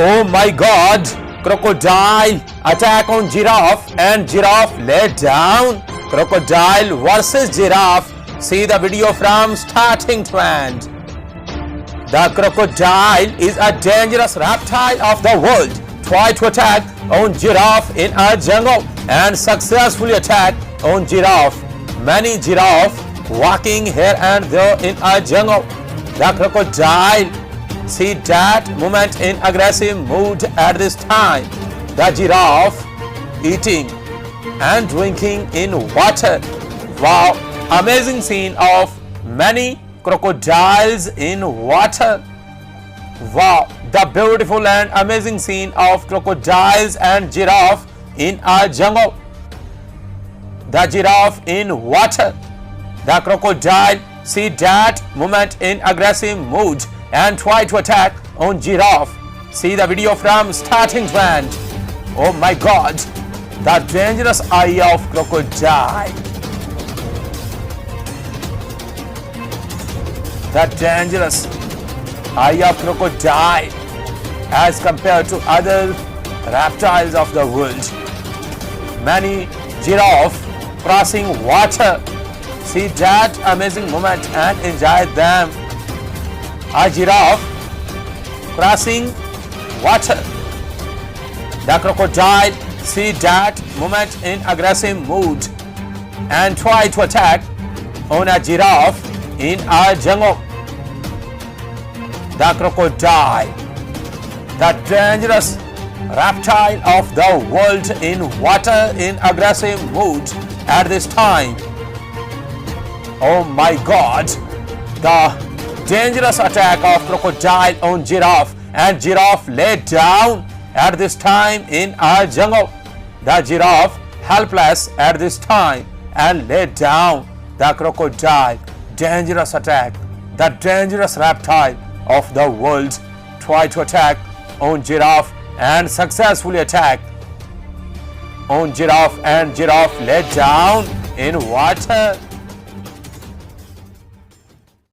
Oh my God! Crocodile attack on giraffe and giraffe laid down. Crocodile versus giraffe. See the video from starting to end. The crocodile is a dangerous reptile of the world. Tried to attack on giraffe in a jungle and successfully attack on giraffe. Many giraffe walking here and there in a jungle. The crocodile see that movement in aggressive mood at this time. The giraffe eating and drinking in water. Wow, amazing scene of many crocodiles in water. Wow, the beautiful and amazing scene of crocodiles and giraffe in a jungle. The giraffe in water. The crocodile see that movement in aggressive mood and try to attack on giraffe. See the video from starting to end. Oh my God, the dangerous eye of crocodile. The dangerous eye of crocodile as compared to other reptiles of the world. Many giraffe crossing water. See that amazing moment and enjoy them. A giraffe crossing water. The crocodile see that moment in aggressive mood and try to attack on a giraffe in a jungle. The crocodile, the dangerous reptile of the world in water in aggressive mood at this time. Oh my God, the dangerous attack of crocodile on giraffe and giraffe laid down at this time in a jungle. The giraffe helpless at this time and laid down. The crocodile, dangerous attack, the dangerous reptile of the world tried to attack on giraffe and successfully attack on giraffe and giraffe laid down in water.